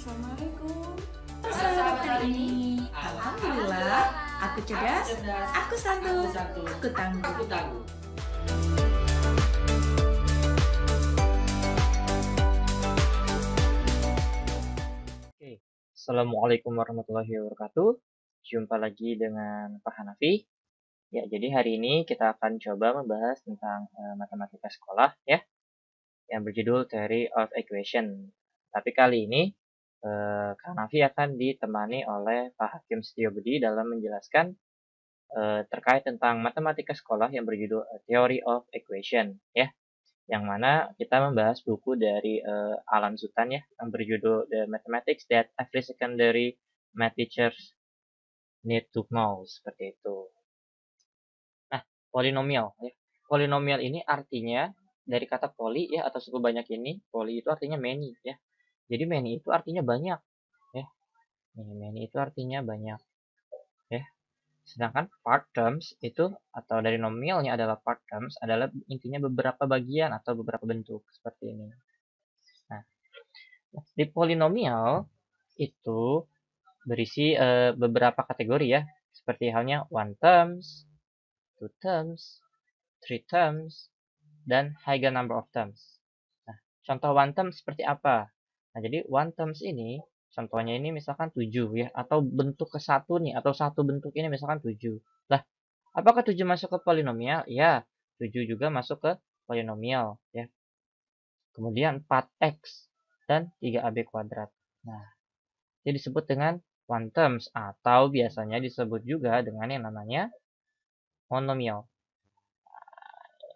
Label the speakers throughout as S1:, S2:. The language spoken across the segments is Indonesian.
S1: Assalamualaikum. Sahabat hari ini, alhamdulillah, aku cerdas, aku santun, aku tangguh.
S2: Oke, Assalamualaikum warahmatullahi wabarakatuh. Jumpa lagi dengan Pak Hanafi. Ya, jadi hari ini kita akan coba membahas tentang matematika sekolah ya, yang berjudul Theory of Equation. Tapi kali ini Kak Hanafi akan ditemani oleh Pak Hakim Setiobudi dalam menjelaskan terkait tentang matematika sekolah yang berjudul Theory of Equation ya, yang mana kita membahas buku dari Alan Sutton ya, yang berjudul The Mathematics That Every Secondary Math Teachers Need to Know, seperti itu. Nah, polinomial ya. Polinomial ini artinya dari kata poli ya, atau suku banyak ini. Poli itu artinya many ya. Jadi many itu artinya banyak ya. Many itu artinya banyak ya. Sedangkan part terms itu, atau dari nominalnya adalah part terms, adalah intinya beberapa bagian atau beberapa bentuk seperti ini. Nah, di polinomial itu berisi beberapa kategori ya, seperti halnya one terms, two terms, three terms, dan higher number of terms. Nah, contoh one terms seperti apa? Nah, jadi one terms ini, contohnya ini misalkan 7 ya, atau bentuk ke satu nih, atau satu bentuk ini misalkan 7. Lah, apakah 7 masuk ke polinomial? Ya, 7 juga masuk ke polinomial ya. Kemudian 4x dan 3ab kuadrat. Nah, ini disebut dengan one terms, atau biasanya disebut juga dengan yang namanya monomial.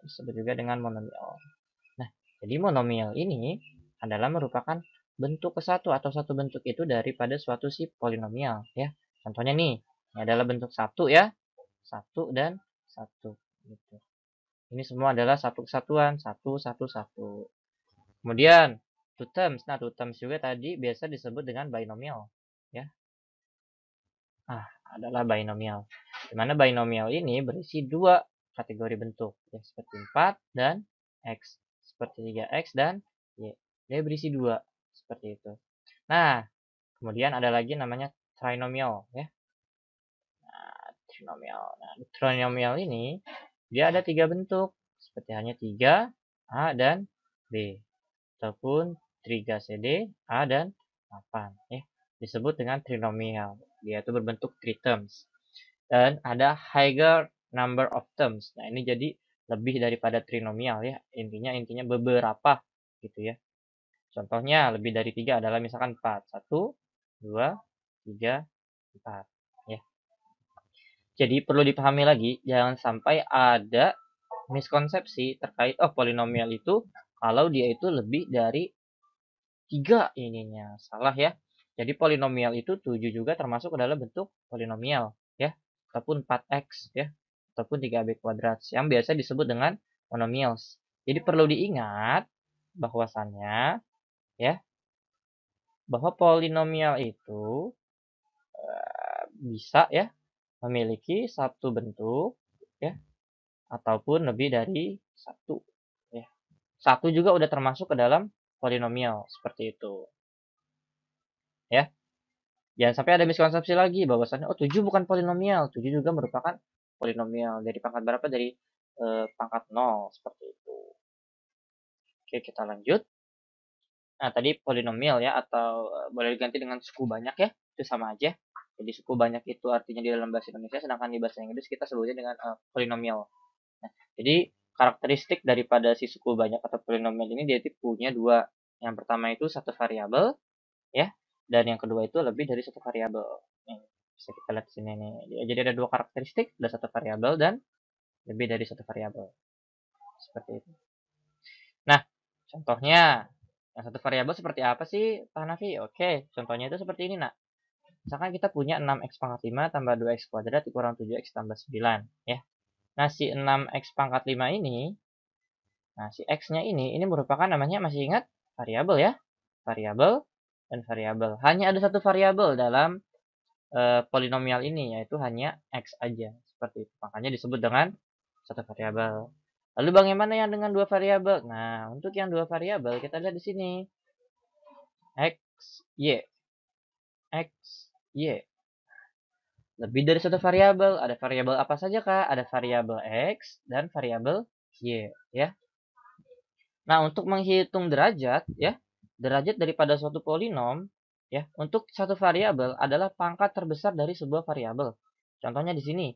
S2: Disebut juga dengan monomial. Nah, jadi monomial ini adalah merupakan bentuk ke satu atau satu bentuk itu daripada suatu si polinomial ya. Contohnya nih, ini adalah bentuk satu ya. Satu dan satu gitu. Ini semua adalah satu kesatuan, satu, satu, satu. Kemudian two terms. Nah, two terms juga tadi biasa disebut dengan binomial ya. Adalah binomial. Di mana binomial ini berisi dua kategori bentuk ya, seperti 4 dan X, seperti 3X dan Y. Dia berisi dua seperti itu. Nah, kemudian ada lagi namanya trinomial ya. Nah, trinomial ini dia ada tiga bentuk, seperti hanya 3, A dan B, ataupun 3CD, A dan 8 ya. Disebut dengan trinomial. Dia itu berbentuk three terms. Dan ada higher number of terms. Nah, ini jadi lebih daripada trinomial ya. Intinya beberapa gitu ya. Contohnya lebih dari 3 adalah misalkan 4. 1, 2, 3, 4 ya. Jadi perlu dipahami lagi, jangan sampai ada miskonsepsi terkait polinomial itu kalau dia itu lebih dari 3 ininya. Salah ya. Jadi polinomial itu 7 juga termasuk adalah bentuk polinomial ya, ataupun 4x ya, ataupun 3ab kuadrat yang biasa disebut dengan monomials. Jadi perlu diingat bahwasannya ya, bahwa polinomial itu bisa ya memiliki satu bentuk ya, ataupun lebih dari satu ya. Satu juga udah termasuk ke dalam polinomial seperti itu ya. Jangan sampai ada miskonsepsi lagi bahwasannya 7 bukan polinomial, 7 juga merupakan polinomial. Dari pangkat berapa? Dari pangkat 0 seperti itu. Oke, kita lanjut. Nah, tadi polinomial ya, atau boleh diganti dengan suku banyak ya, itu sama aja. Jadi suku banyak itu artinya di dalam bahasa Indonesia, sedangkan di bahasa Inggris kita sebutnya dengan polinomial. Nah, jadi karakteristik daripada si suku banyak atau polinomial ini dia punya dua. Yang pertama itu satu variabel ya, dan yang kedua itu lebih dari satu variabel. Nih, bisa kita lihat di sini nih. Jadi ada dua karakteristik, ada satu variabel dan lebih dari satu variabel. Seperti itu. Nah, contohnya yang satu variabel seperti apa sih, Pak Hanafi? Oke, contohnya itu seperti ini, nak. Misalkan kita punya 6x pangkat 5 tambah 2x kuadrat dikurang 7x tambah 9 ya. Nah, si 6x pangkat 5 ini, nah si x-nya ini merupakan namanya, masih ingat, variabel ya. Variabel dan variabel. Hanya ada satu variabel dalam polinomial ini, yaitu hanya x aja. Seperti itu. Makanya disebut dengan satu variabel. Lalu bagaimana yang dengan dua variabel? Nah, untuk yang dua variabel kita lihat di sini. X, Y. X, Y. Lebih dari satu variabel. Ada variabel apa saja, Kak? Ada variabel X dan variabel Y, ya. Nah, untuk menghitung derajat, ya, derajat daripada suatu polinom, ya, untuk satu variabel adalah pangkat terbesar dari sebuah variabel. Contohnya di sini.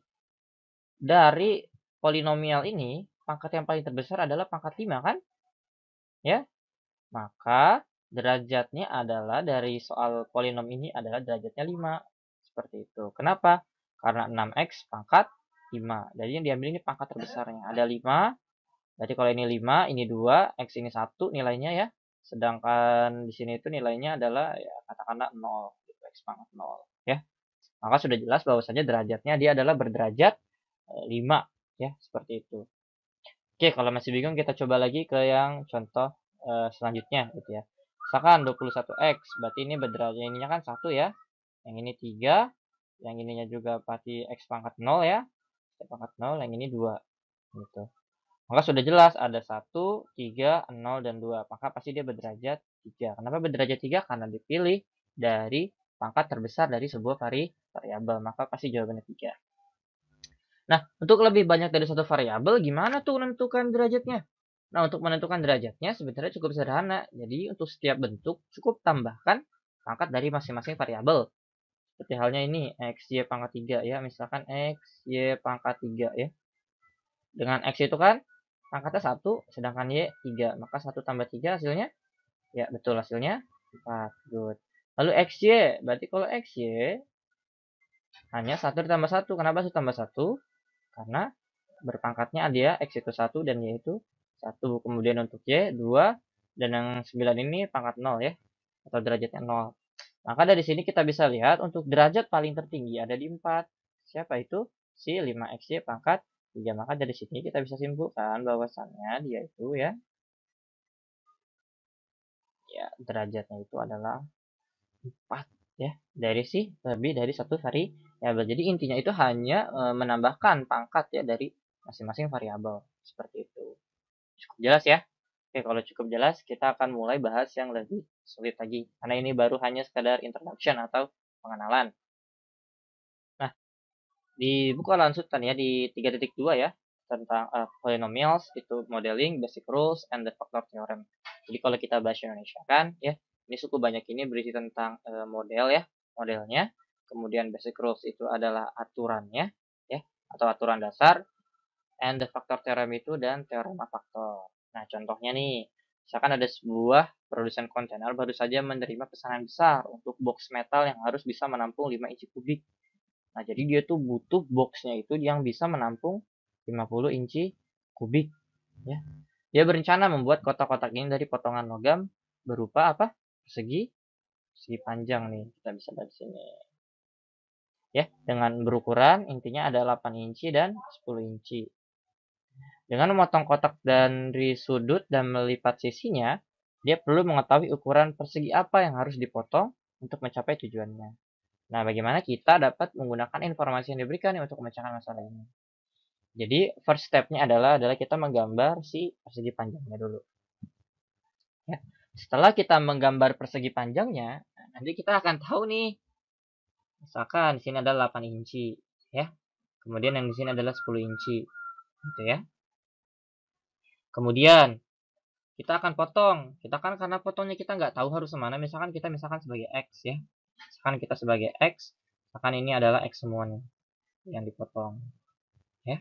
S2: Dari polinomial ini, pangkat yang paling terbesar adalah pangkat 5, kan? Ya. Maka derajatnya adalah dari soal polinom ini adalah derajatnya 5. Seperti itu. Kenapa? Karena 6x pangkat 5. Jadi yang diambil ini pangkat terbesarnya. Ada 5. Berarti kalau ini 5, ini 2, x ini 1 nilainya ya. Sedangkan di sini itu nilainya adalah ya katakanlah 0, gitu, x pangkat 0 ya. Maka sudah jelas bahwasanya derajatnya dia adalah berderajat 5 ya, seperti itu. Oke, kalau masih bingung kita coba lagi ke yang contoh selanjutnya gitu ya. Misalkan 21x, berarti ini berderajat ininya kan 1 ya. Yang ini 3, yang ininya juga pasti x pangkat 0 ya. X pangkat 0, yang ini 2 gitu. Maka sudah jelas ada 1, 3, 0 dan 2. Maka pasti dia berderajat 3. Kenapa berderajat 3? Karena dipilih dari pangkat terbesar dari sebuah variabel. Maka pasti jawabannya 3. Nah, untuk lebih banyak dari satu variabel, gimana tuh menentukan derajatnya? Nah, untuk menentukan derajatnya sebenarnya cukup sederhana. Jadi, untuk setiap bentuk cukup tambahkan pangkat dari masing-masing variabel. Seperti halnya ini, x, y pangkat 3 ya. Misalkan x, y pangkat 3 ya. Dengan x itu kan pangkatnya 1, sedangkan y 3. Maka 1 tambah 3 hasilnya? Ya, betul hasilnya 4. Good. Lalu xy, berarti kalau xy hanya 1 ditambah 1. Kenapa 1 tambah 1? Karena berpangkatnya dia x itu 1 dan y itu 1. Kemudian untuk y 2 dan yang 9 ini pangkat 0 ya. Atau derajatnya 0. Maka dari sini kita bisa lihat untuk derajat paling tertinggi ada di 4. Siapa itu? Si 5xy pangkat 3. Maka dari sini kita bisa simpulkan bahwasannya dia itu ya derajatnya itu adalah 4 ya. Dari si lebih dari satu variabel. Jadi intinya itu hanya menambahkan pangkat ya dari masing-masing variabel. Seperti itu. Cukup jelas ya? Oke, kalau cukup jelas, kita akan mulai bahas yang lebih sulit lagi. Karena ini baru hanya sekadar introduction atau pengenalan. Nah, di buku lanjutan ya, di 3.2 ya, tentang polynomials, itu modeling, basic rules, and the factor theorem. Jadi kalau kita bahas Indonesia kan, ya, ini suku banyak ini berisi tentang model ya, modelnya. Kemudian basic rules itu adalah aturannya, ya, atau aturan dasar. And the factor theorem itu dan teorema faktor. Nah, contohnya nih, misalkan ada sebuah produsen kontainer baru saja menerima pesanan besar untuk box metal yang harus bisa menampung 5 inci kubik. Nah, jadi dia tuh butuh boxnya itu yang bisa menampung 50 inci kubik. Ya. Dia berencana membuat kotak-kotak ini dari potongan logam berupa apa? Persegi panjang nih. Kita bisa lihat di sini. Ya, dengan berukuran intinya ada 8 inci dan 10 inci. Dengan memotong kotak dari sudut dan melipat sisinya, dia perlu mengetahui ukuran persegi apa yang harus dipotong untuk mencapai tujuannya. Nah, bagaimana kita dapat menggunakan informasi yang diberikan untuk memecahkan masalah ini? Jadi, first step-nya adalah kita menggambar si persegi panjangnya dulu. Ya. Setelah kita menggambar persegi panjangnya, nanti kita akan tahu nih, misalkan di sini ada 8 inci, ya. Kemudian yang di sini adalah 10 inci, gitu ya. Kemudian kita akan potong. Kita kan karena potongnya kita nggak tahu harus kemana. Misalkan kita sebagai X ya. Misalkan kita sebagai X. Misalkan ini adalah X semua nih. Yang dipotong. Ya.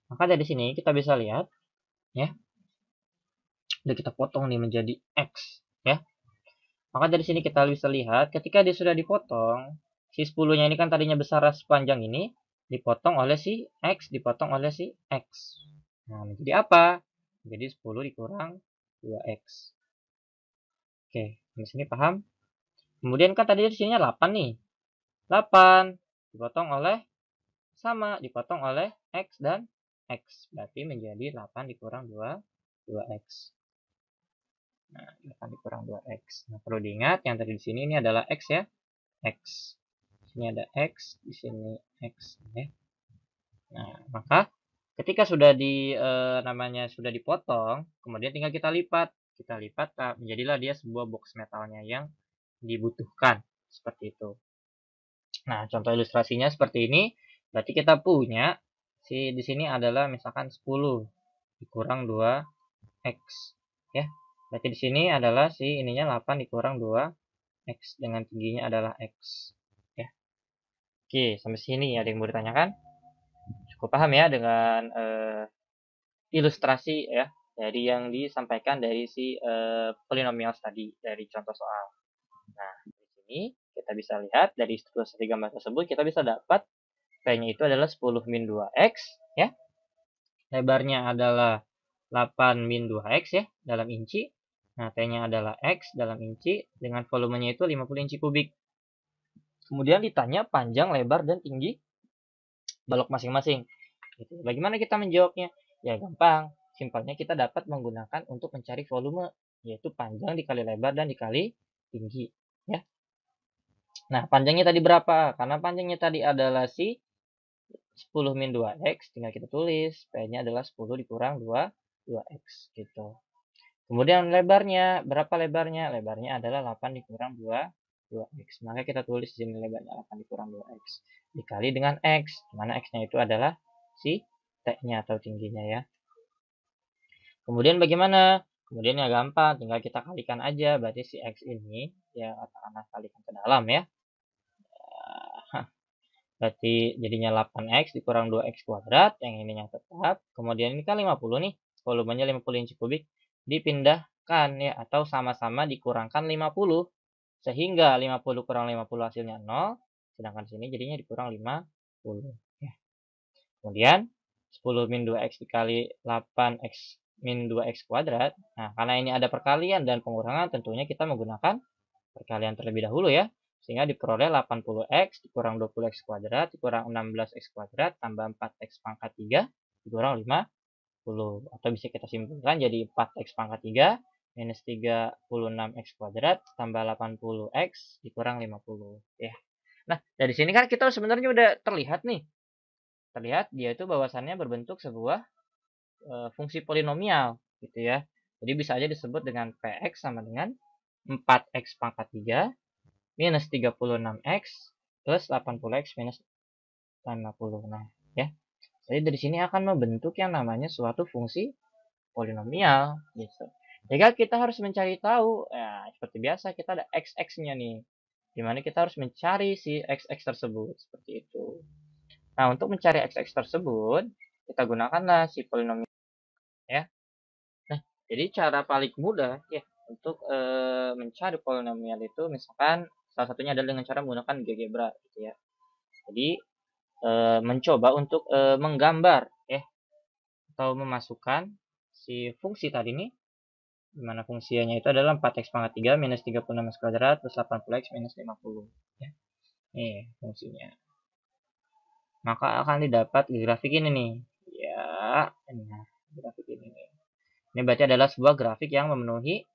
S2: Maka dari sini kita bisa lihat. Ya. Udah kita potong nih menjadi X. Ya. Maka dari sini kita bisa lihat. Ketika dia sudah dipotong. Si 10-nya ini kan tadinya besar sepanjang ini. Dipotong oleh si X. Dipotong oleh si X. Nah, menjadi apa? Jadi 10 dikurang 2x. Oke, di sini paham? Kemudian kan tadi di sini 8 nih. 8 dipotong oleh sama, dipotong oleh x dan x. Berarti menjadi 8 dikurang 2, 2x. Nah, 8 dikurang 2x. Nah, perlu diingat yang tadi di sini ini adalah x ya. X. Di sini ada x, di sini x ya. Nah, maka ketika sudah sudah dipotong, kemudian tinggal kita lipat. kita lipat, menjadilah dia sebuah box metalnya yang dibutuhkan, seperti itu. Nah, contoh ilustrasinya seperti ini. Berarti kita punya di sini adalah misalkan 10 dikurang 2x ya. Berarti di sini adalah ininya 8 dikurang 2x dengan tingginya adalah x ya. Oke, sampai sini ada yang mau ditanyakan? Cukup paham ya dengan ilustrasi ya dari yang disampaikan dari polinomial tadi dari contoh soal. Nah, di sini kita bisa lihat dari ilustrasi gambar tersebut kita bisa dapat P-nya itu adalah 10 min 2x ya. Lebarnya adalah 8 min 2x ya dalam inci. Nah, T-nya adalah x dalam inci dengan volumenya itu 50 inci kubik. Kemudian ditanya panjang, lebar, dan tinggi balok masing-masing. Gitu. Bagaimana kita menjawabnya? Ya gampang. Simpelnya kita dapat menggunakan untuk mencari volume, yaitu panjang dikali lebar dan dikali tinggi. Ya. Nah, panjangnya tadi berapa? Karena panjangnya tadi adalah 10 min 2x, tinggal kita tulis. P-nya adalah 10 dikurang 2x. Gitu. Kemudian lebarnya, berapa lebarnya? Lebarnya adalah 8 dikurang 2x. Maka kita tulis di sini lebarnya 8 dikurang 2x. Dikali dengan x, dimana x-nya itu adalah T-nya atau tingginya ya. Kemudian bagaimana? Kemudian ya gampang, tinggal kita kalikan aja. Berarti x ini, ya katakanlah kalikan ke dalam ya. Berarti jadinya 8x dikurang 2x kuadrat, yang ininya tetap. Kemudian ini kan 50 nih, volumenya 50 inci kubik. Dipindahkan ya, atau sama-sama dikurangkan 50. Sehingga 50 kurang 50 hasilnya 0, sedangkan sini jadinya dikurang 50. Ya. Kemudian 10 min 2x dikali 8x min 2x kuadrat. Nah, karena ini ada perkalian dan pengurangan, tentunya kita menggunakan perkalian terlebih dahulu ya. Sehingga diperoleh 80x dikurang 20x kuadrat dikurang 16x kuadrat tambah 4x pangkat 3 dikurang 50. Atau bisa kita simpulkan jadi 4x pangkat 3 minus 36x kuadrat tambah 80x dikurang 50. Ya. Nah, dari sini kan kita sebenarnya udah terlihat nih. Terlihat dia itu bahwasannya berbentuk sebuah fungsi polinomial gitu ya. Jadi bisa aja disebut dengan Px sama dengan 4x pangkat 3 minus 36x plus 80x minus 50. Nah, ya. Jadi dari sini akan membentuk yang namanya suatu fungsi polinomial gitu. Jika kita harus mencari tahu, ya seperti biasa kita ada x-nya nih. Dimana kita harus mencari si x tersebut seperti itu. Nah, untuk mencari x tersebut, kita gunakanlah si polinomial ya. Nah, jadi cara paling mudah ya untuk mencari polinomial itu misalkan salah satunya adalah dengan cara menggunakan GeoGebra gitu ya. Jadi mencoba untuk menggambar ya atau memasukkan si fungsi tadi nih dimana fungsinya itu adalah 4x pangkat 3 minus 36x kuadrat plus 80x minus 50 ya. Nih fungsinya. Maka akan didapat grafik ini nih. Ya, nah, grafik ini nih. Ini berarti adalah sebuah grafik yang memenuhi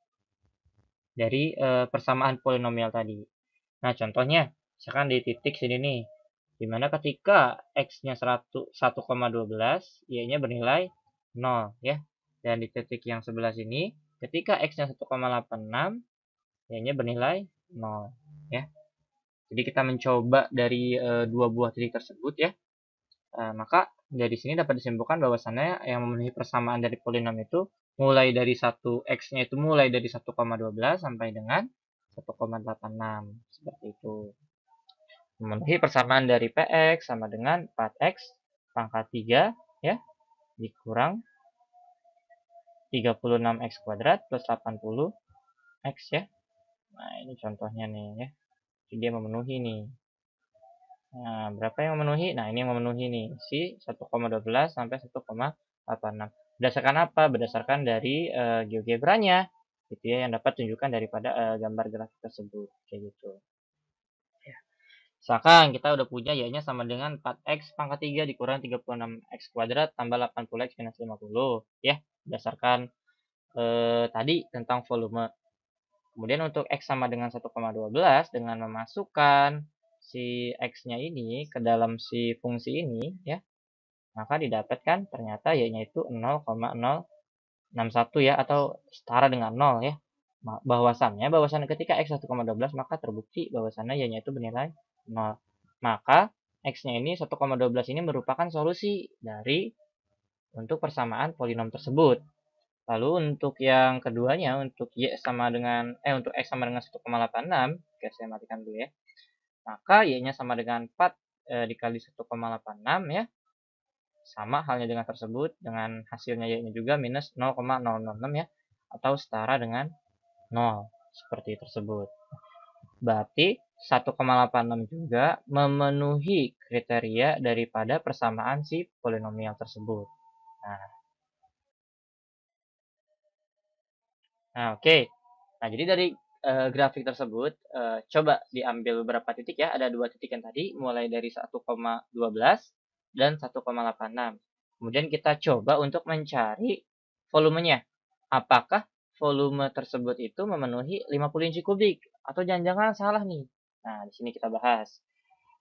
S2: dari persamaan polinomial tadi. Nah, contohnya, misalkan di titik sini nih, dimana ketika x-nya 1,12, y-nya bernilai 0, ya. Dan di titik yang sebelah sini, ketika x-nya 1,86, y-nya bernilai 0, ya. Jadi kita mencoba dari dua buah titik tersebut, ya. Maka dari sini dapat disimpulkan bahwasannya yang memenuhi persamaan dari polinom itu mulai dari 1 x-nya itu mulai dari 1,12 sampai dengan 1,86 seperti itu. Memenuhi persamaan dari px sama dengan 4x pangkat 3 ya dikurang 36x kuadrat plus 80x ya. Nah, ini contohnya nih ya. Jadi dia memenuhi nih. Nah, berapa yang memenuhi? Nah, ini yang memenuhi nih, si 1,12 sampai 1,86. Berdasarkan apa? Berdasarkan dari GeoGebra-nya, gitu ya, yang dapat tunjukkan daripada gambar grafik tersebut, kayak gitu. Ya. Misalkan kita udah punya y-nya sama dengan 4x pangkat 3 dikurang 36x kuadrat tambah 80x minus 50, ya, berdasarkan tadi tentang volume. Kemudian untuk x sama dengan 1,12 dengan memasukkan si x-nya ini ke dalam si fungsi ini ya, maka didapatkan ternyata y-nya itu 0,0 61 ya, atau setara dengan 0 ya. Bahwasannya ketika X 1,12 maka terbukti bahwasannya Y-nya itu bernilai 0. Maka X-nya ini 1,12 ini merupakan solusi dari untuk persamaan polinom tersebut. Lalu untuk yang keduanya, untuk untuk X sama dengan 1,86, oke saya matikan dulu ya. Maka Y-nya sama dengan 4 dikali 1,86 ya. Sama halnya dengan tersebut, dengan hasilnya Y-nya juga minus 0,006 ya, atau setara dengan 0, seperti tersebut. Berarti 1,86 juga memenuhi kriteria daripada persamaan si polinomial tersebut. Nah oke. Nah, jadi dari grafik tersebut, coba diambil beberapa titik ya. Ada 2 titik yang tadi, mulai dari 1,12 dan 1,86. Kemudian kita coba untuk mencari volumenya. Apakah volume tersebut itu memenuhi 50 inci kubik? Atau jangan-jangan salah nih? Nah, di sini kita bahas.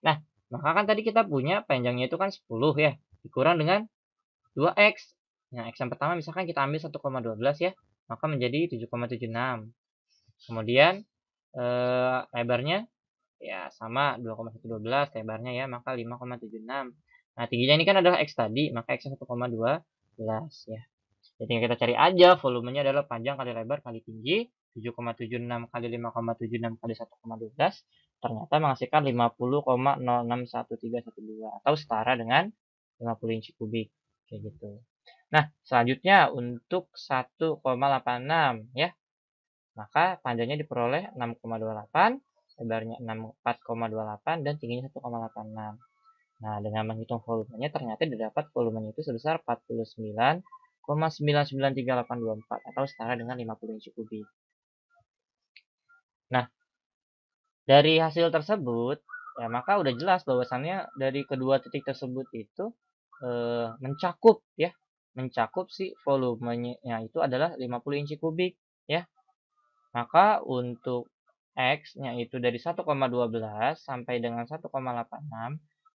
S2: Nah, maka kan tadi kita punya panjangnya itu kan 10 ya, dikurang dengan 2x. Nah, x yang pertama misalkan kita ambil 1,12 ya, maka menjadi 7,76. Kemudian lebarnya ya sama 2,112 lebarnya ya, maka 5,76. Nah, tingginya ini kan adalah X tadi, maka X 1,12 ya. Jadi kita cari aja volumenya adalah panjang kali lebar kali tinggi, 7,76 kali 5,76 kali 1,12 ternyata menghasilkan 50,061312 atau setara dengan 50 inci kubik kayak gitu. Nah, selanjutnya untuk 1,86 ya. Maka panjangnya diperoleh 6,28, lebarnya 4,28 dan tingginya 1,86. Nah, dengan menghitung volumenya ternyata didapat volumenya itu sebesar 49,993824 atau setara dengan 50 inci kubik. Nah, dari hasil tersebut ya maka udah jelas bahwasannya dari kedua titik tersebut itu mencakup si volumenya itu adalah 50 inci kubik ya. Maka untuk X-nya itu dari 1,12 sampai dengan 1,86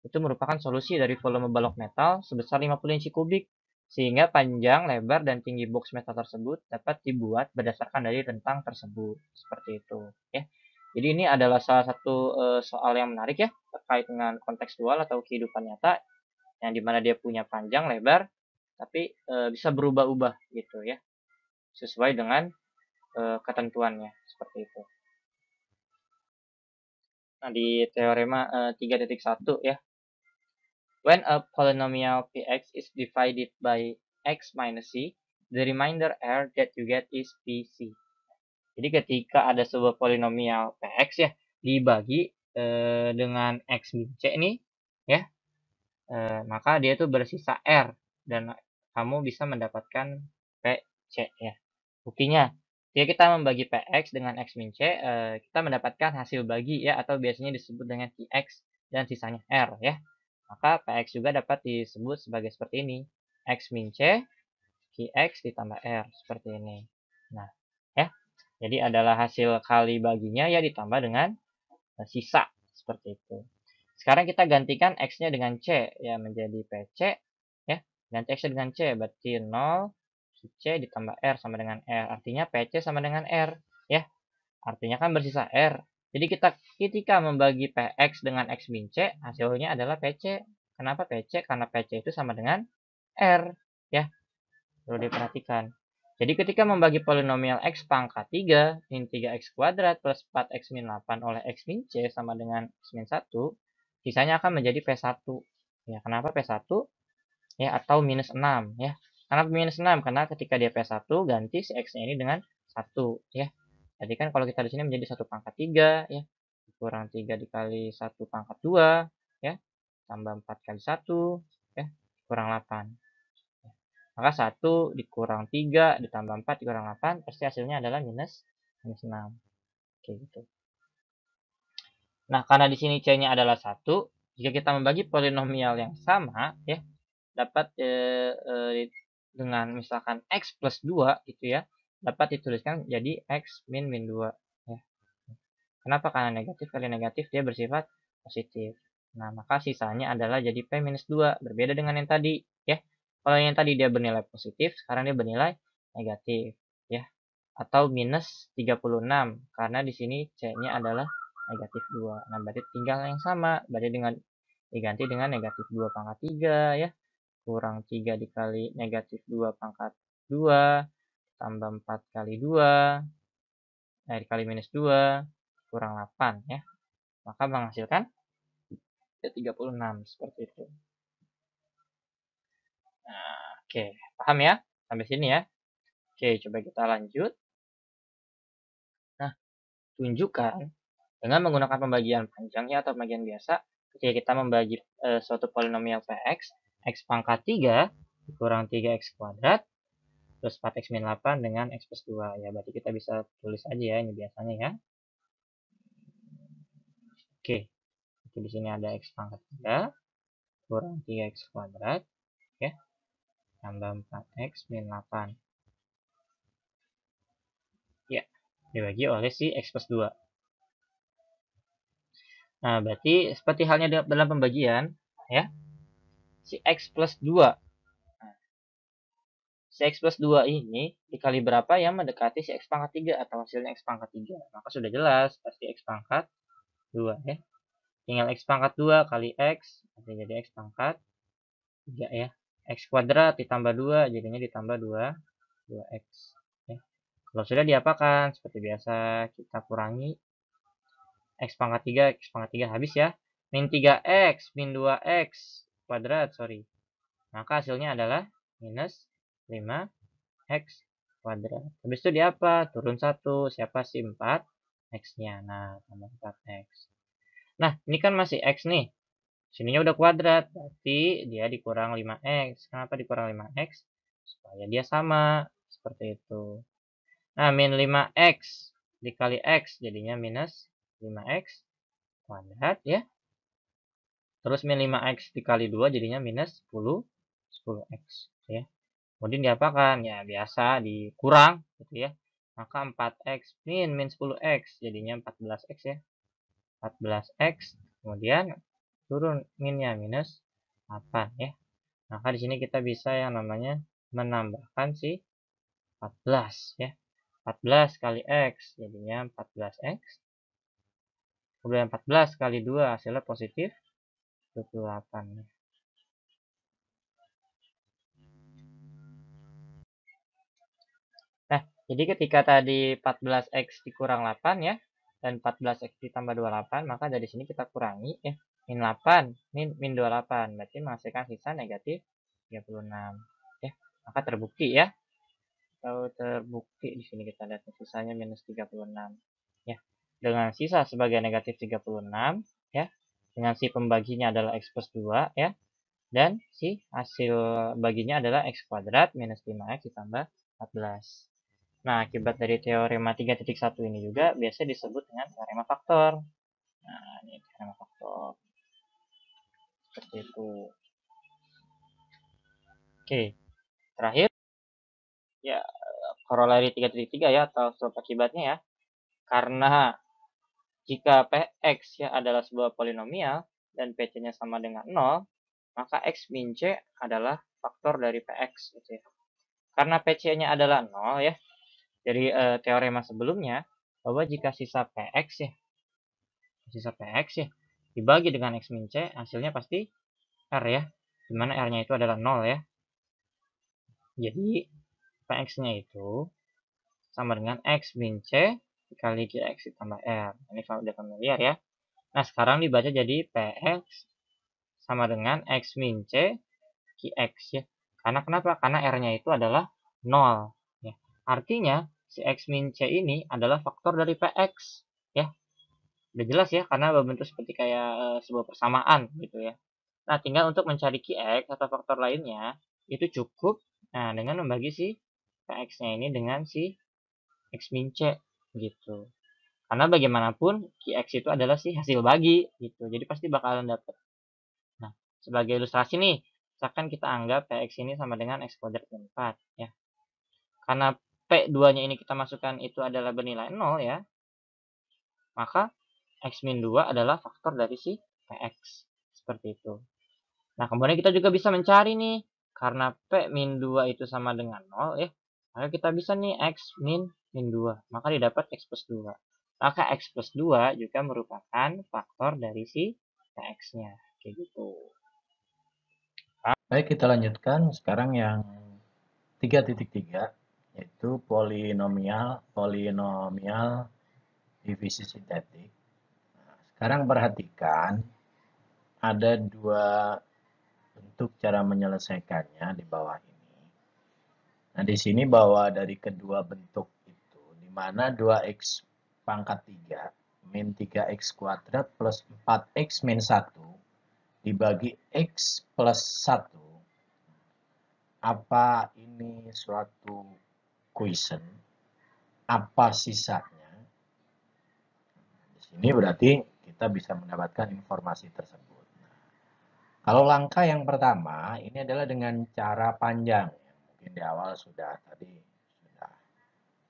S2: itu merupakan solusi dari volume balok metal sebesar 50 inci kubik. Sehingga panjang, lebar, dan tinggi box metal tersebut dapat dibuat berdasarkan dari rentang tersebut. Seperti itu. Ya. Jadi ini adalah salah satu soal yang menarik ya terkait dengan kontekstual atau kehidupan nyata yang dimana dia punya panjang, lebar, tapi bisa berubah-ubah gitu ya. Sesuai dengan ketentuannya seperti itu. Nah, di teorema 3.1 ya. When a polynomial px is divided by x minus c, the remainder r that you get is pc. Jadi ketika ada sebuah polinomial px ya dibagi dengan x min c nih ya, maka dia itu bersisa r dan kamu bisa mendapatkan pc ya. Buktinya jika kita membagi Px dengan X min C, kita mendapatkan hasil bagi ya, atau biasanya disebut dengan Qx dan sisanya R ya. Maka Px juga dapat disebut sebagai seperti ini. X min C, Qx ditambah R, seperti ini. Nah, ya. Jadi adalah hasil kali baginya ya ditambah dengan sisa, seperti itu. Sekarang kita gantikan X-nya dengan C, ya menjadi PC, ya. Ganti X-nya dengan C, berarti 0, C ditambah R sama dengan R. Artinya PC sama dengan R. Ya, artinya kan bersisa R. Jadi ketika membagi PX dengan X min C, hasilnya adalah PC. Kenapa PC? Karena PC itu sama dengan R. Ya, perlu diperhatikan. Jadi ketika membagi polinomial X pangkat 3 min 3X kuadrat plus 4X min 8 oleh X min C sama dengan X min 1, sisanya akan menjadi P1. Ya, kenapa P1? Ya, atau minus 6 ya. Kenapa minus 6? Karena ketika dia P1 ganti si X-nya ini dengan 1 ya. Jadi kan kalau kita di sini menjadi 1 pangkat 3 ya. Kurang 3 dikali 1 pangkat 2 ya. Tambah 4 kali 1 ya. Kurang 8. Maka 1 dikurang 3 ditambah 4 dikurang 8 pasti hasilnya adalah minus 6. Oke gitu. Nah, karena di sini C-nya adalah 1, jika kita membagi polinomial yang sama ya, dapat dengan misalkan X plus 2 gitu ya, dapat dituliskan jadi X min 2 ya. Kenapa? Karena negatif kali negatif dia bersifat positif. Nah, maka sisanya adalah jadi P minus 2, berbeda dengan yang tadi ya. Kalau yang tadi dia bernilai positif, sekarang dia bernilai negatif ya. Atau minus 36 karena di sini C-nya adalah negatif 2. Nah, berarti tinggal yang sama, berarti diganti dengan negatif 2 pangkat 3 ya. Kurang 3 dikali negatif 2 pangkat 2 tambah 4 kali 2 dikali minus 2 kurang 8 ya. Maka menghasilkan 36 seperti itu. Nah, oke, paham ya? Sampai sini ya. Oke, coba kita lanjut. Nah, tunjukkan dengan menggunakan pembagian panjang ya atau pembagian biasa ketika kita membagi suatu polinomial Px, x pangkat 3 dikurang 3x kuadrat plus 4x min 8 dengan x plus 2. Ya, berarti kita bisa tulis aja ya, ini biasanya ya. Oke, jadi di sini ada x pangkat 3 kurang 3x kuadrat ya, tambah 4x min 8. Ya, dibagi oleh si x plus 2. Nah, berarti seperti halnya dalam pembagian ya, si x plus 2. Si x plus 2 ini dikali berapa yang mendekati si x pangkat 3 atau hasilnya x pangkat 3. Maka sudah jelas pasti x pangkat 2 ya. Tinggal x pangkat 2 kali x, jadi x pangkat 3 ya. X kuadrat ditambah 2, jadinya ditambah 2x. Ya. Kalau sudah diapakan? Seperti biasa kita kurangi x pangkat 3, x pangkat 3 habis ya. Min 3x, min 2x kuadrat, sorry. Maka hasilnya adalah minus 5x kuadrat. Habis itu di apa? Turun 1. Siapa sih 4? X-nya. Nah, tambah 4x. Nah, ini kan masih x nih. Sininya udah kuadrat. Berarti dia dikurang 5x. Kenapa dikurang 5x? Supaya dia sama. Seperti itu. Nah, min 5x dikali x. Jadinya minus 5x kuadrat ya. Terus min 5x dikali 2 jadinya minus 10x. Ya. Kemudian diapakan? Ya biasa dikurang gitu ya. Maka 4x min 10x jadinya 14x ya. 14x kemudian turun minnya minus 8 ya. Maka di sini kita bisa yang namanya menambahkan si 14 ya. 14 kali x jadinya 14x. Kemudian 14 kali 2 hasilnya positif 28 ya. Nah, jadi ketika tadi 14x dikurang 8 ya, dan 14x ditambah 28, maka dari sini kita kurangi ya, min 8, min 28, berarti menghasilkan sisa negatif 36. Ya, maka terbukti ya. Kalau terbukti di sini kita lihat sisanya minus 36. Ya, dengan sisa sebagai negatif 36 ya, dengan si pembaginya adalah x plus 2 ya, dan si hasil baginya adalah x kuadrat minus 5x ditambah 14. Nah, akibat dari teorema 3.1 ini juga biasa disebut dengan teorema faktor. Nah, ini teorema faktor. Seperti itu. Oke, terakhir. Ya, korolari 3.3 ya, atau sebab akibatnya ya. Karena jika Px ya adalah sebuah polinomial dan Pc-nya sama dengan 0, maka x min c adalah faktor dari Px. Gitu ya. Karena Pc-nya adalah 0 ya, dari teorema sebelumnya, bahwa jika sisa Px ya, dibagi dengan x min c, hasilnya pasti R ya, dimana R-nya itu adalah 0 ya. Jadi, Px-nya itu sama dengan x min c dikali Gx ditambah R. Ini udah familiar ya. Nah, sekarang dibaca jadi Px sama dengan x min c Gx ya. Karena kenapa? Karena R-nya itu adalah 0 ya. Artinya si x min c ini adalah faktor dari Px ya. Udah jelas ya, karena berbentuk seperti kayak sebuah persamaan gitu ya. Nah, tinggal untuk mencari Qx atau faktor lainnya itu cukup dengan membagi si Px-nya ini dengan si x min c gitu. Karena bagaimanapun Qx itu adalah si hasil bagi gitu. Jadi pasti bakalan dapat. Nah, sebagai ilustrasi nih, misalkan kita anggap Px ini sama dengan x kuadrat min 4 ya. Karena P2-nya ini kita masukkan itu adalah bernilai 0 ya. Maka x min 2 adalah faktor dari si Px. Seperti itu. Nah, kemudian kita juga bisa mencari nih. Karena P min 2 itu sama dengan 0 ya. Maka kita bisa nih X min 2. Maka didapat X plus 2. Maka X plus 2 juga merupakan faktor dari si X-nya. Kayak gitu.
S3: Baik, kita lanjutkan sekarang yang 3.3, yaitu polinomial divisi sintetik. Nah, sekarang perhatikan ada dua bentuk cara menyelesaikannya di bawah ini. Nah, di sini bahwa dari kedua bentuk itu, di mana 2x pangkat 3 min 3x kuadrat plus 4x min 1 dibagi x plus 1. Apa ini suatu quotient? Apa sisanya? Di sini berarti kita bisa mendapatkan informasi tersebut. Nah, kalau langkah yang pertama, ini adalah dengan cara panjang. Mungkin di awal sudah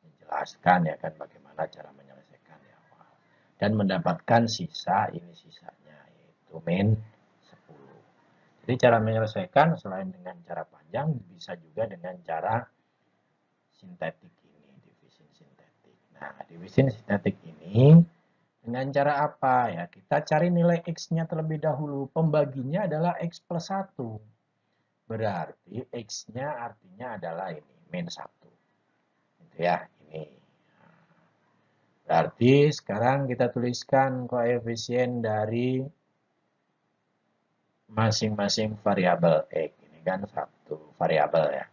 S3: menjelaskan ya kan bagaimana cara menyelesaikan di awal. Dan mendapatkan sisa, ini sisanya, yaitu min 10. Jadi cara menyelesaikan selain dengan cara panjang, bisa juga dengan cara sintetik ini, divisi sintetik. Nah, divisi sintetik ini dengan cara apa ya? Kita cari nilai X-nya terlebih dahulu. Pembaginya adalah X plus 1. Berarti X-nya artinya adalah ini, min 1. Gitu ya, ini. Berarti sekarang kita tuliskan koefisien dari masing-masing variabel X. Ini kan satu variabel ya.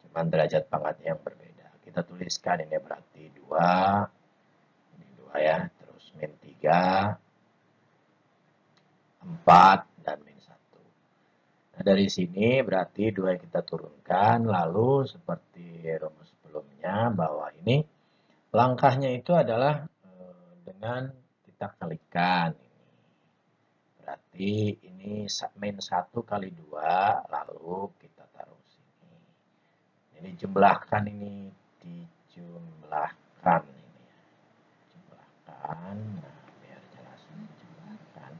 S3: Cuman derajat pangkatnya yang berbeda. Kita tuliskan ini berarti 2. Ini 2 ya. Terus min 3. 4 dan min 1. Nah, dari sini berarti 2 kita turunkan. Lalu seperti rumus sebelumnya bahwa ini langkahnya itu adalah dengan kita kalikan. Berarti ini min 1 kali 2, lalu kita taruh sini. Ini jumlahkan ini, dijumlahkan ini ya. Jumlahkan, nah biar jelas ini jumlahkan.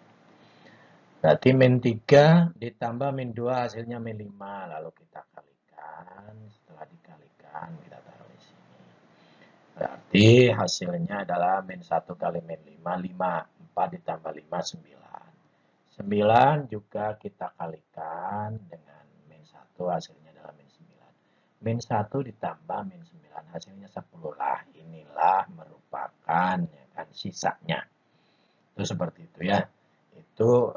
S3: Berarti min 3 ditambah min 2 hasilnya min 5, lalu kita kalikan. Setelah dikalikan kita taruh di sini. Berarti hasilnya adalah min 1 kali min 5, 5. 4 ditambah 5, 9. 9 juga kita kalikan dengan min 1, hasilnya adalah min 9. Min 1 ditambah min 9, hasilnya 10 lah. Inilah merupakan ya kan, sisanya. Itu seperti itu ya. Itu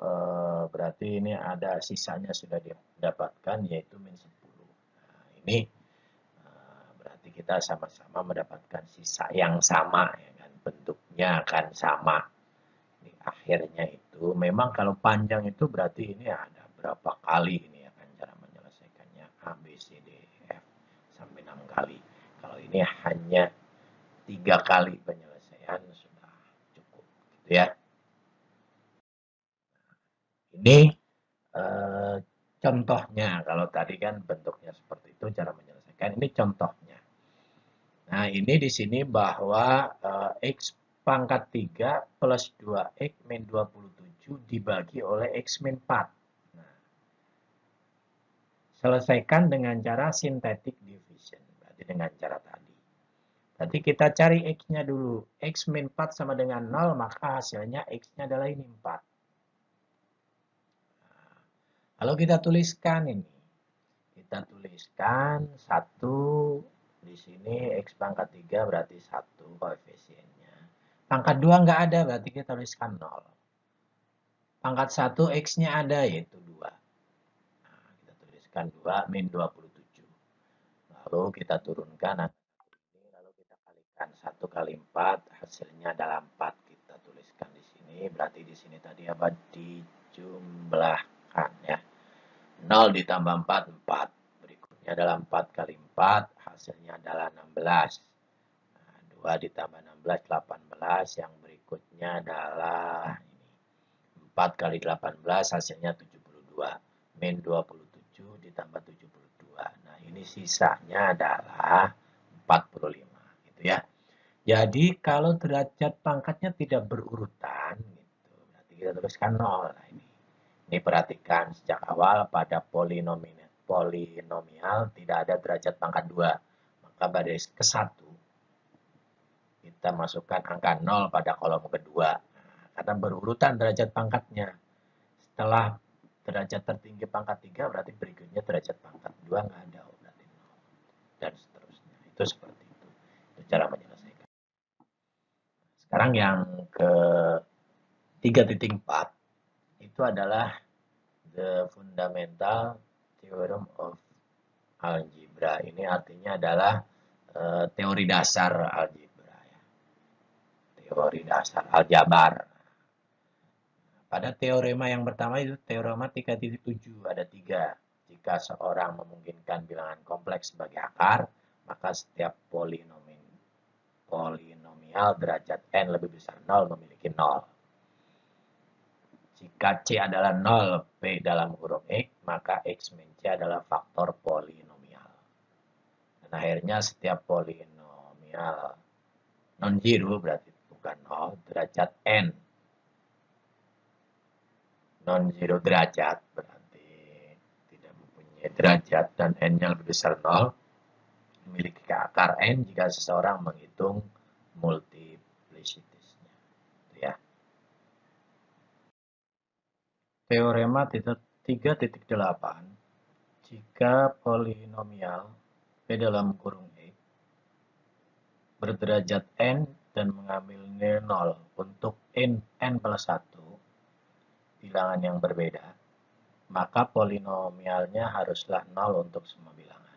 S3: berarti ini ada sisanya sudah didapatkan, yaitu min 10. Nah, ini berarti kita sama-sama mendapatkan sisa yang sama, ya kan? Bentuknya akan sama. Di akhirnya itu memang kalau panjang itu berarti ini ada berapa kali ini ya kan cara menyelesaikannya, A, B, C, D, F sampai 6 kali. Kalau ini hanya 3 kali penyelesaian sudah cukup gitu ya. Ini contohnya, kalau tadi kan bentuknya seperti itu cara menyelesaikan, ini contohnya. Nah, ini di sini bahwa X pangkat 3 plus 2X min 27 dibagi oleh X min 4. Nah, selesaikan dengan cara synthetic division, berarti dengan cara tadi. Berarti kita cari X-nya dulu. X min 4 sama dengan 0, maka hasilnya X-nya adalah ini 4. Nah, kalau kita tuliskan ini, kita tuliskan 1 di sini X pangkat 3 berarti 1 koefisiennya. Pangkat 2 nggak ada, berarti kita tuliskan 0. Pangkat 1 X-nya ada, yaitu 2. Nah, kita tuliskan 2 min 27. Lalu kita turunkan ini, lalu kita kalikan 1 kali 4, hasilnya adalah 4. Kita tuliskan di sini, berarti di sini tadi apa? Dijumlahkan ya. 0 ditambah 4, 4. Berikutnya adalah 4 kali 4, hasilnya adalah 16. 2 ditambah 16, 18. Yang berikutnya adalah ini. 4 kali 18, hasilnya 72. Min 27 ditambah 72. Nah, ini sisanya adalah 45. Gitu ya. Jadi, kalau derajat pangkatnya tidak berurutan, gitu, berarti kita tuliskan 0. Nah, ini perhatikan sejak awal pada polinomial tidak ada derajat pangkat 2. maka baris ke-1 kita masukkan angka 0 pada kolom kedua. Karena berurutan derajat pangkatnya. Setelah derajat tertinggi pangkat 3, berarti berikutnya derajat pangkat 2 nggak ada, berarti 0. Dan seterusnya. Itu seperti itu. Itu cara menyelesaikan. Sekarang yang ke 3.4 itu adalah the fundamental theorem of algebra. Ini artinya adalah teori dasar algebra. Ya. Teori dasar aljabar. Pada teorema yang pertama itu teorema 3.7 ada 3. Jika seorang memungkinkan bilangan kompleks sebagai akar, maka setiap polinomial derajat n lebih besar 0 memiliki 0. Jika C adalah 0, P dalam kurung X, maka X min C adalah faktor polinomial. Dan akhirnya setiap polinomial non-zero berarti bukan 0, derajat n. Non-zero derajat berarti tidak mempunyai derajat dan n-nya lebih besar 0, memiliki akar n jika seseorang menghitung multiplicities-nya. Ya. Teorema 3.8, jika polinomial P dalam kurung X berderajat n dan mengambil nilai 0 untuk n plus 1, bilangan yang berbeda, maka polinomialnya haruslah 0 untuk semua bilangan.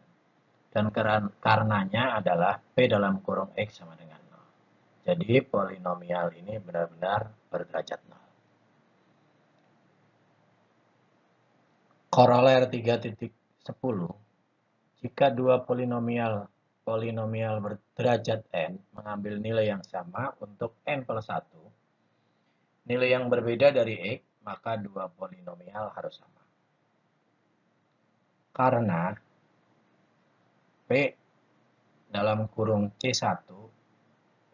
S3: Dan karenanya adalah P dalam kurung X sama dengan 0. Jadi polinomial ini benar-benar berderajat 0. Koroler 3.10, jika dua polinomial berderajat n mengambil nilai yang sama untuk n plus 1, nilai yang berbeda dari x, maka dua polinomial harus sama. Karena P dalam kurung C1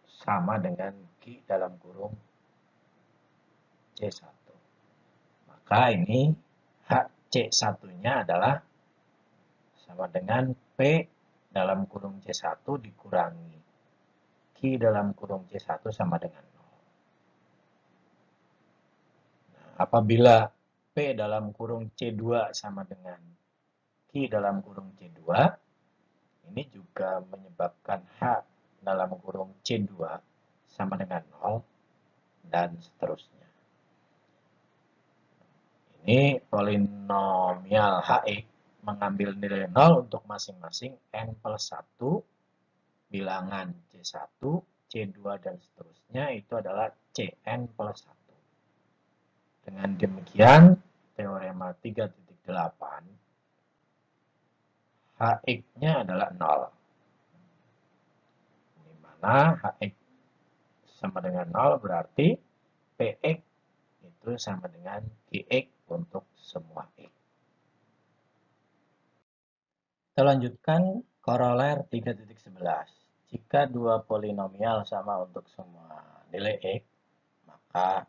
S3: sama dengan Q dalam kurung C1. Maka ini C1-nya adalah sama dengan P dalam kurung C1 dikurangi Q dalam kurung C1 sama dengan 0. Nah, apabila P dalam kurung C2 sama dengan Q dalam kurung C2, ini juga menyebabkan H dalam kurung C2 sama dengan 0, dan seterusnya. Ini polinomial Hx mengambil nilai 0 untuk masing-masing n plus 1, bilangan C1, C2, dan seterusnya itu adalah Cn plus 1. Dengan demikian, teorema 3.8, Hx-nya adalah 0. Di mana Hx sama dengan 0 berarti Px itu sama dengan Qx untuk semua X. Kita lanjutkan koroler 3.11. Jika dua polinomial sama untuk semua nilai X, maka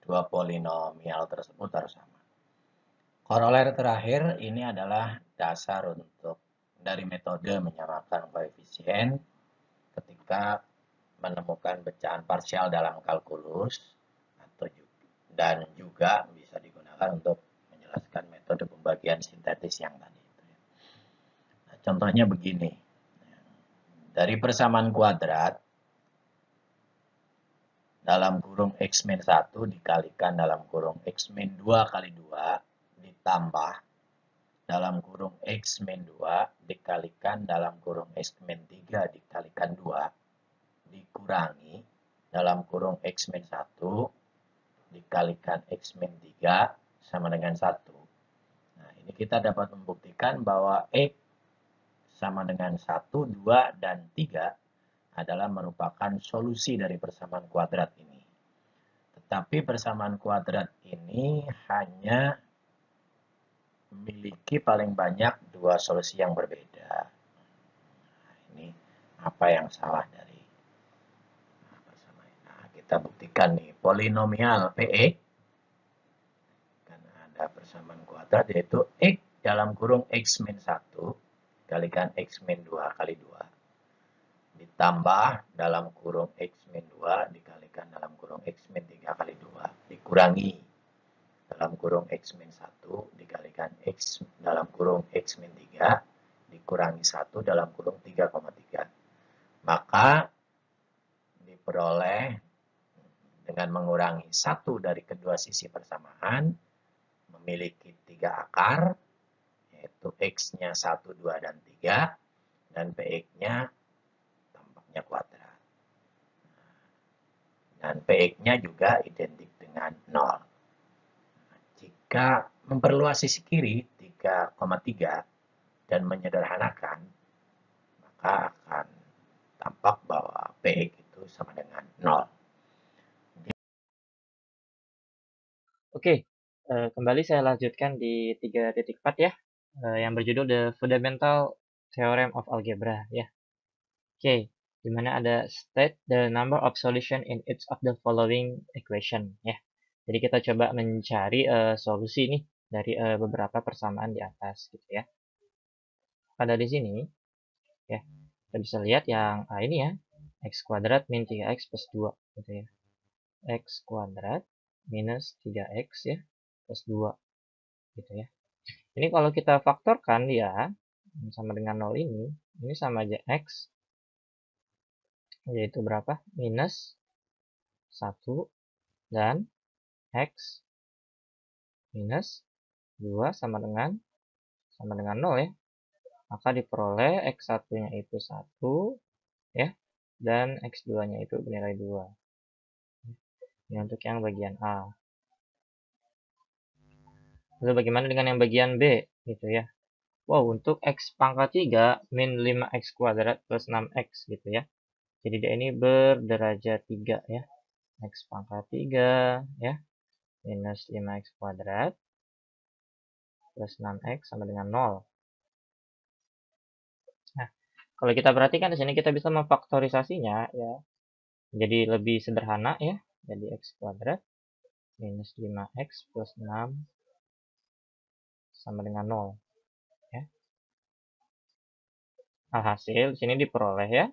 S3: dua polinomial tersebut harus sama. Koroler terakhir ini adalah dasar untuk dari metode menyamakan koefisien ketika menemukan pecahan parsial dalam kalkulus, dan juga bisa digunakan untuk menjelaskan metode pembagian sintetis yang tadi. Nah, contohnya begini. Dari persamaan kuadrat dalam kurung x-1 dikalikan dalam kurung x-2 kali 2 ditambah dalam kurung x-2 dikalikan dalam kurung x-3 dikalikan 2 dikurangi dalam kurung x-1 dikalikan x-3 sama dengan 1. Nah, ini kita dapat membuktikan bahwa x sama dengan 1, 2, dan 3 adalah merupakan solusi dari persamaan kuadrat ini. Tetapi persamaan kuadrat ini hanya memiliki paling banyak dua solusi yang berbeda. Nah, ini apa yang salah dari kita buktikan nih, polinomial Px karena ada persamaan kuadrat yaitu x dalam kurung x-1 dikalikan X min 2 kali 2. Ditambah dalam kurung X min 2 dikalikan dalam kurung X min 3 kali 2. Dikurangi dalam kurung X min 1 dikalikan X dalam kurung X min 3 dikurangi 1 dalam kurung 3,3. Maka diperoleh dengan mengurangi 1 dari kedua sisi persamaan memiliki 3 akar, yaitu X-nya 1, 2, dan 3, dan PX-nya tampaknya kuadrat. Dan PX-nya juga identik dengan 0. Jika memperluas sisi kiri 3,3 dan menyederhanakan, maka akan tampak bahwa PX itu sama dengan 0.
S2: Oke, kembali saya lanjutkan di 3.4 ya, yang berjudul The Fundamental Theorem of Algebra ya. Oke, di mana ada state the number of solution in each of the following equation ya. Jadi kita coba mencari solusi nih dari beberapa persamaan di atas gitu ya. Pada di sini ya, kita bisa lihat yang ini ya, x kuadrat min 3x plus 2 gitu ya. X kuadrat minus 3x ya plus 2 gitu ya. Ini kalau kita faktorkan ya sama dengan 0 ini sama aja x yaitu berapa? Minus 1 dan x minus 2 sama dengan 0 ya. Maka diperoleh x1-nya itu 1 ya dan x2-nya itu bernilai 2. Ini untuk yang bagian A. Lalu bagaimana dengan yang bagian B gitu ya? Wow, untuk x pangkat 3 min 5x kuadrat plus 6x gitu ya. Jadi dia ini berderajat 3 ya. X pangkat 3 ya minus 5x kuadrat plus 6x sama dengan 0. Nah, kalau kita perhatikan di sini kita bisa memfaktorisasinya ya. Jadi lebih sederhana ya. Jadi x kuadrat minus 5x plus 6 sama dengan 0 ya. Alhasil di sini diperoleh ya.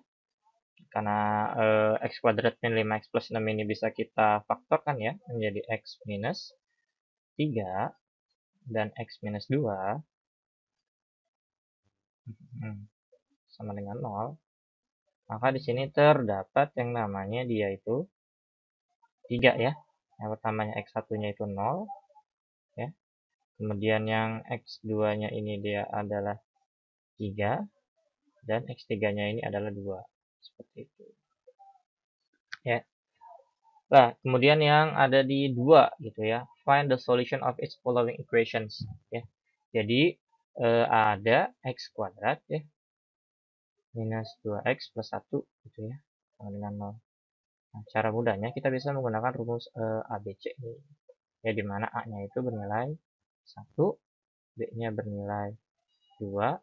S2: Karena x kuadrat min 5x plus 6 ini bisa kita faktorkan ya menjadi x minus 3 dan x minus 2 sama dengan 0. Maka di sini terdapat yang namanya dia itu 3 ya. Yang pertamanya x1-nya itu 0 ya. Kemudian yang x2-nya ini dia adalah 3 dan x3-nya ini adalah 2. Seperti itu. Ya. Nah, kemudian yang ada di 2 gitu ya. Find the solution of its following equations ya. Jadi ada x kuadrat ya minus 2x plus 1 gitu ya sama dengan 0. Nah, cara mudahnya kita bisa menggunakan rumus ABC ini. Ya di mana A-nya itu bernilai 1, B-nya bernilai 2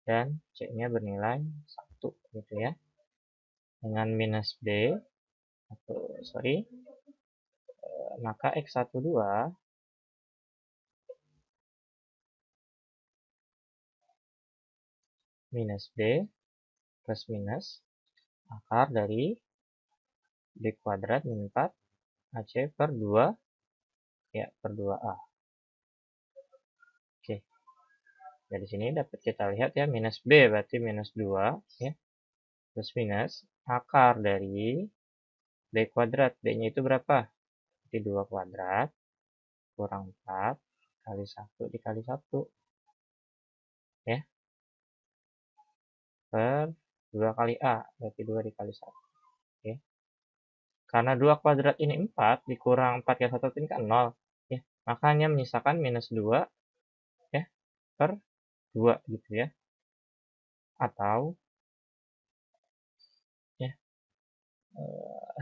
S2: dan C-nya bernilai 1 gitu ya. Dengan minus B atau maka X12 minus B plus minus akar dari B kuadrat min 4 AC per 2 ya per 2A. Oke. Dari sini dapat kita lihat ya minus B berarti minus 2 ya. Plus minus akar dari B kuadrat. B-nya itu berapa? Berarti 2 kuadrat kurang 4 kali 1 dikali 1 ya per 2 kali A berarti 2 dikali 1 ya. Karena 2 kuadrat ini 4 dikurang 4 kali 1 ini kan 0 ya. Makanya menyisakan minus 2 ya per 2 gitu ya. Atau ya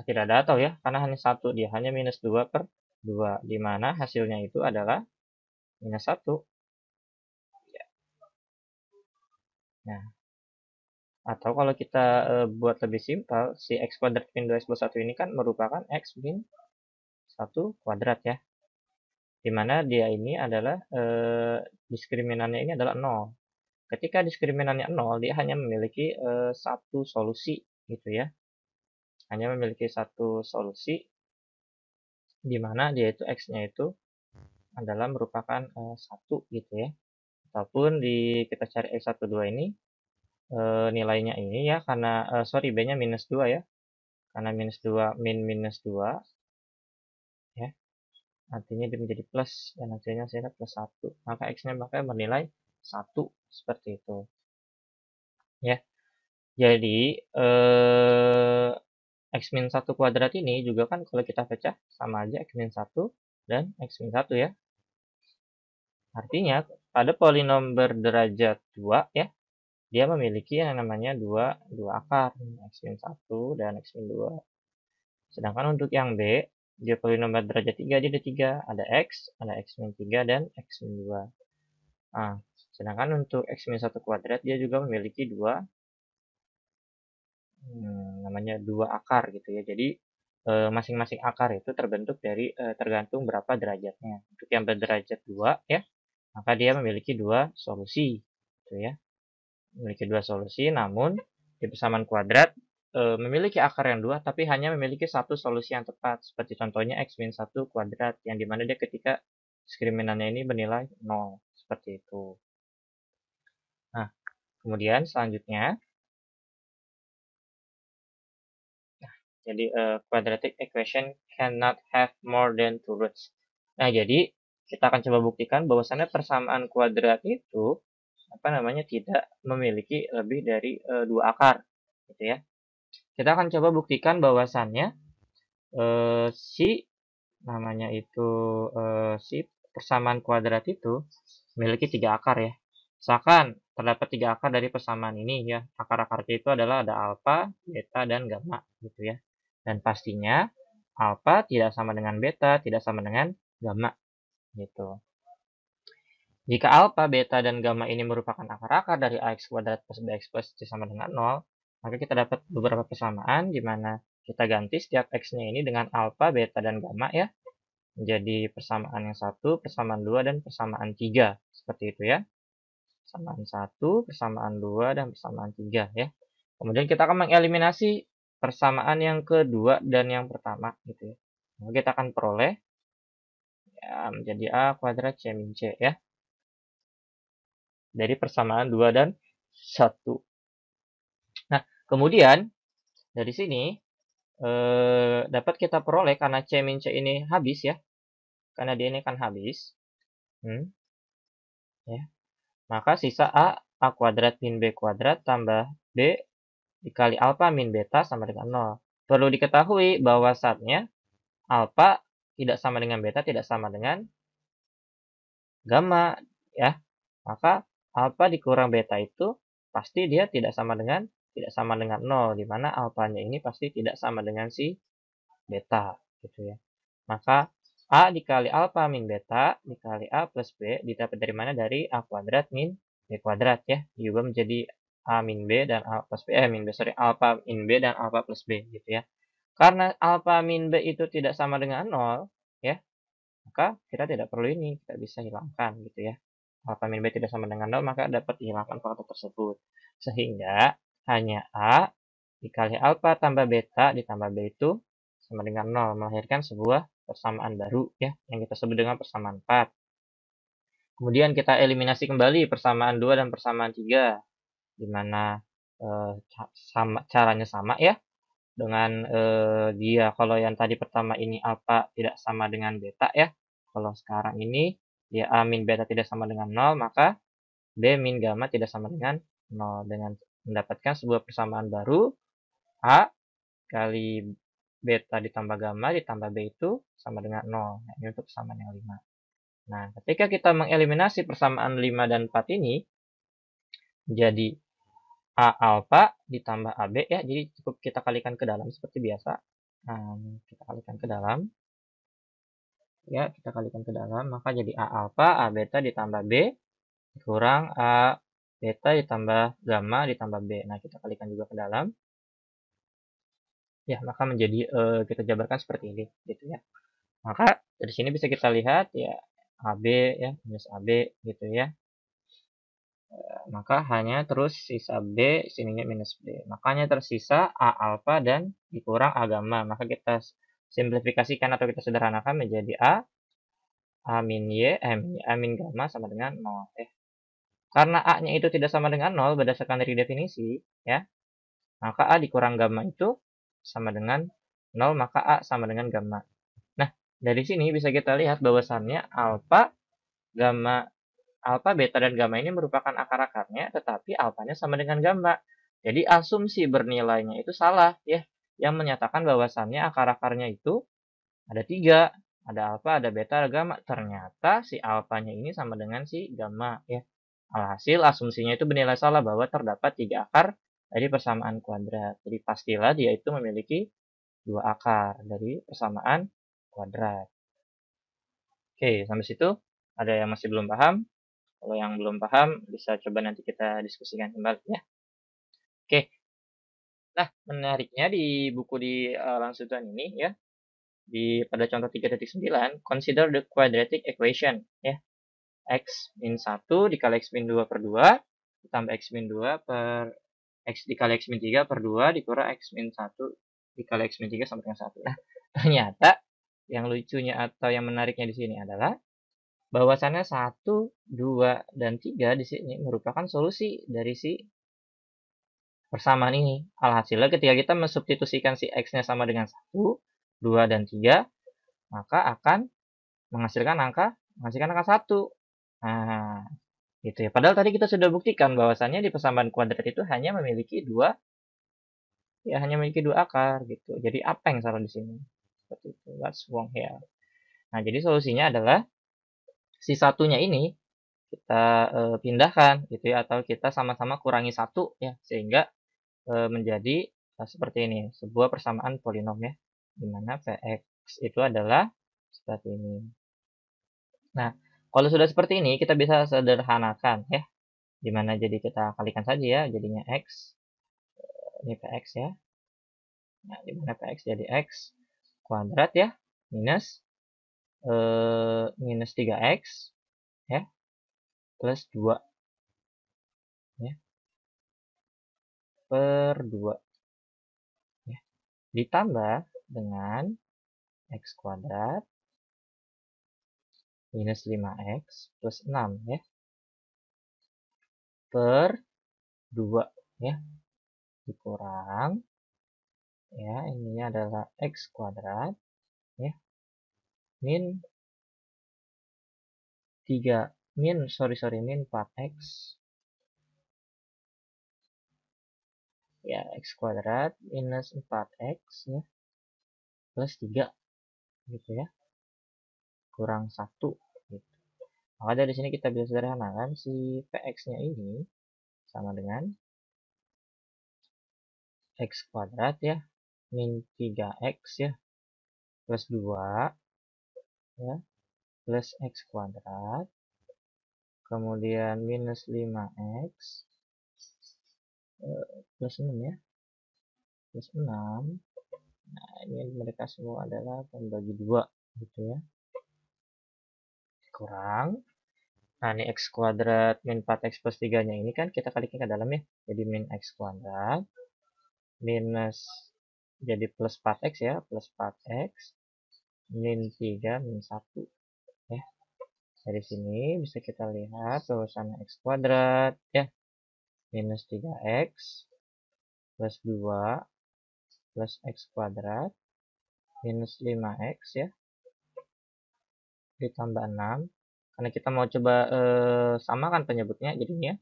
S2: tidak ada atau ya karena hanya 1 dia hanya minus 2 per 2 di mana hasilnya itu adalah minus 1 ya. Nah, atau kalau kita buat lebih simpel, si x kuadrat min 2x plus 1 ini kan merupakan x min 1 kuadrat ya. Dimana dia ini adalah diskriminannya ini adalah 0. ketika diskriminannya 0, dia hanya memiliki satu solusi gitu ya. Hanya memiliki satu solusi di mana dia itu x-nya itu adalah merupakan 1 gitu ya. Ataupun kita cari x12 ini nilainya ini ya, karena sorry, b-nya minus 2 ya. Karena minus 2 min minus 2 ya, artinya dia menjadi plus dan hasilnya saya plus 1. Maka x-nya bakal bernilai 1 seperti itu. Ya. Jadi x min 1 kuadrat ini juga kan kalau kita pecah sama aja x min 1 dan x min 1 ya. Artinya pada polinom berderajat 2 ya, dia memiliki yang namanya dua akar, x min 1 dan x min 2. Sedangkan untuk yang B, dia polinom berderajat 3, dia ada 3. Ada x min 3 dan x min 2. Nah, sedangkan untuk x min 1 kuadrat, dia juga memiliki namanya dua akar gitu ya. Jadi masing-masing akar itu terbentuk dari tergantung berapa derajatnya. Untuk yang berderajat 2 ya, maka dia memiliki dua solusi gitu ya. Memiliki dua solusi, namun di persamaan kuadrat memiliki akar yang 2 tapi hanya memiliki satu solusi yang tepat. Seperti contohnya x min 1 kuadrat yang dimana dia ketika diskriminannya ini bernilai 0. Seperti itu. Nah, kemudian selanjutnya jadi quadratic equation cannot have more than two roots. Nah, jadi kita akan coba buktikan bahwasannya persamaan kuadrat itu tidak memiliki lebih dari dua akar gitu ya. Kita akan coba buktikan bahwasannya si persamaan kuadrat itu memiliki 3 akar ya. Misalkan terdapat 3 akar dari persamaan ini ya. Akar-akarnya itu adalah ada alfa, beta, dan gamma gitu ya. Dan pastinya alfa tidak sama dengan beta, tidak sama dengan gamma gitu. Jika alfa, beta, dan gamma ini merupakan akar-akar dari ax kuadrat plus bx plus c sama dengan 0, maka kita dapat beberapa persamaan di mana kita ganti setiap x-nya ini dengan alfa, beta, dan gamma ya. Menjadi persamaan yang 1, persamaan 2, dan persamaan 3. Seperti itu ya. Persamaan 1, persamaan 2, dan persamaan 3 ya. Kemudian kita akan mengeliminasi persamaan yang kedua dan yang pertama gitu ya. Maka kita akan peroleh ya, menjadi a kuadrat c min c ya. Dari persamaan 2 dan 1. Nah, kemudian dari sini dapat kita peroleh karena C min C ini habis ya. Karena dia ini kan habis. Ya. Maka sisa A kuadrat min B kuadrat tambah B dikali alfa min beta sama dengan 0. Perlu diketahui bahwasannya alfa tidak sama dengan beta, tidak sama dengan gamma ya. Maka alfa dikurang beta itu pasti dia tidak sama dengan 0, di mana alfanya ini pasti tidak sama dengan si beta gitu ya. Maka a dikali alfa min beta dikali a plus b didapat dari mana? Dari a kuadrat min b kuadrat ya. Diubah menjadi a min b dan a plus b alfa min b dan alfa plus b gitu ya. Karena alfa min b itu tidak sama dengan 0 ya, maka kita tidak perlu ini, kita bisa hilangkan gitu ya. Alfa min b tidak sama dengan 0, maka dapat dihilangkan faktor tersebut. Sehingga hanya A dikali alfa tambah beta ditambah B itu sama dengan 0, melahirkan sebuah persamaan baru ya, yang kita sebut dengan persamaan 4. Kemudian kita eliminasi kembali persamaan 2 dan persamaan 3, di mana caranya sama ya, dengan dia kalau yang tadi pertama ini alfa tidak sama dengan beta ya. Kalau sekarang ini dia a min beta tidak sama dengan 0, maka b min gamma tidak sama dengan 0. Dengan mendapatkan sebuah persamaan baru, a kali beta ditambah gamma ditambah b itu sama dengan 0. Nah, ini untuk persamaan yang 5. Nah, ketika kita mengeliminasi persamaan 5 dan 4 ini menjadi a alfa ditambah ab ya, jadi cukup kita kalikan ke dalam seperti biasa. Nah, kita kalikan ke dalam. Ya, kita kalikan ke dalam, maka jadi a alfa, a beta ditambah b kurang a beta ditambah gamma ditambah b. Nah, kita kalikan juga ke dalam. Ya, maka menjadi kita jabarkan seperti ini gitu ya. Maka dari sini bisa kita lihat ya AB ya minus AB gitu ya. maka hanya terus sisa B, sininya minus B. Makanya tersisa A alfa dan dikurang A gamma. Maka kita simplifikasikan atau kita sederhanakan menjadi A min Y, A min gamma sama dengan 0. Karena A-nya itu tidak sama dengan 0 berdasarkan dari definisi, ya, maka A dikurang gamma itu sama dengan 0, maka A sama dengan gamma. Nah, dari sini bisa kita lihat bahwasannya alfa, gamma, alfa, beta, dan gamma ini merupakan akar-akarnya, tetapi alfanya sama dengan gamma. Jadi asumsi bernilainya itu salah, ya, yang menyatakan bahwasannya akar-akarnya itu ada 3, ada alfa, ada beta, ada gamma. Ternyata si alfanya ini sama dengan si gamma, ya. Alhasil asumsinya itu bernilai salah bahwa terdapat 3 akar dari persamaan kuadrat. Jadi pastilah dia itu memiliki 2 akar dari persamaan kuadrat. Oke, sampai situ ada yang masih belum paham? Kalau yang belum paham bisa coba nanti kita diskusikan kembali ya. Oke. Nah, menariknya di buku di lanjutan ini ya, pada contoh 3.9, consider the quadratic equation ya. X min 1 dikali X min 2 per 2 ditambah X min 2 per X dikali X min 3 per 2 dikurang X min 1 dikali X min 3 sama dengan 1. Nah, ternyata yang lucunya atau yang menariknya di sini adalah bahwasannya 1, 2, dan 3 di sini merupakan solusi dari si persamaan ini. Alhasilnya ketika kita mensubstitusikan si X-nya sama dengan 1, 2, dan 3, maka akan menghasilkan angka 1. Nah, gitu ya. Padahal tadi kita sudah buktikan bahwasannya di persamaan kuadrat itu hanya memiliki 2 akar gitu. Jadi apa yang salah di sini? Seperti itu. What's wrong here? Nah, jadi solusinya adalah si satunya ini kita pindahkan gitu ya, atau kita sama-sama kurangi 1 ya, sehingga menjadi seperti ini, sebuah persamaan polinom ya, di mana Px itu adalah seperti ini. Nah, kalau sudah seperti ini, kita bisa sederhanakan ya, dimana jadi kita kalikan saja ya, jadinya X, ini Px ya. Nah, dimana Px jadi X kuadrat ya, minus 3X ya, plus 2 ya, per 2 ya, ditambah dengan X kuadrat minus 5X plus 6 ya, per 2 ya, dikurang ya, ininya adalah X kuadrat ya, min 4X ya, X kuadrat minus 4X ya, plus 3 gitu ya, kurang 1 gitu. Maka dari sini kita bisa sederhanakan si Px-nya ini sama dengan X kuadrat ya, min 3X ya, plus 2 ya, plus X kuadrat, kemudian minus 5X plus 6 ya, plus 6. Nah, ini mereka semua adalah membagi 2 gitu ya, kurang. Nah, ini X kuadrat min 4X plus 3 nya ini kan kita kalikan ke dalam ya, jadi min X kuadrat minus jadi plus 4X ya, plus 4X min 3 min 1 ya. Dari sini bisa kita lihat bahwasannya X kuadrat ya, minus 3X plus 2 plus X kuadrat minus 5X ya, ditambah 6. Karena kita mau coba samakan penyebutnya, jadinya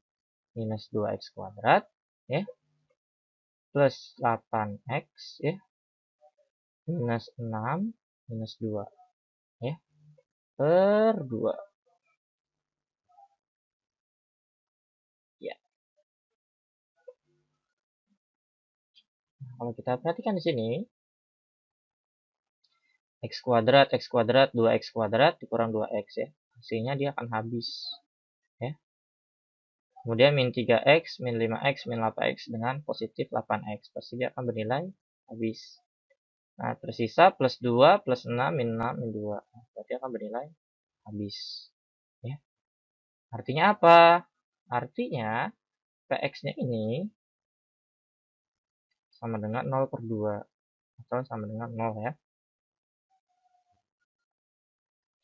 S2: minus 2X kuadrat ya, plus 8X ya, minus 6 minus 2 ya, per 2 ya. Nah, kalau kita perhatikan di sini X kuadrat 2X kuadrat dikurang 2X ya, hasilnya dia akan habis ya. Kemudian min 3X, min 5X, min 8X dengan positif 8X, pasti dia akan bernilai habis. Nah, tersisa plus 2, plus 6, min 6, min 2. Berarti akan bernilai habis. Ya. Artinya apa? Artinya, Px-nya ini sama dengan 0/2 atau sama dengan 0 ya.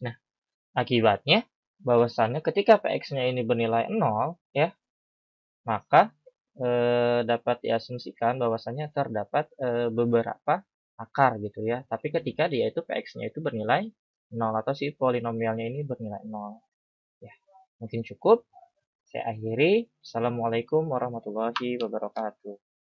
S2: Nah, akibatnya bahwasannya ketika Px-nya ini bernilai 0 ya, maka dapat diasumsikan bahwasannya terdapat beberapa akar gitu ya. Tapi ketika dia itu Px-nya itu bernilai 0 atau si polinomialnya ini bernilai 0. Ya, mungkin cukup. Saya akhiri. Assalamualaikum warahmatullahi wabarakatuh.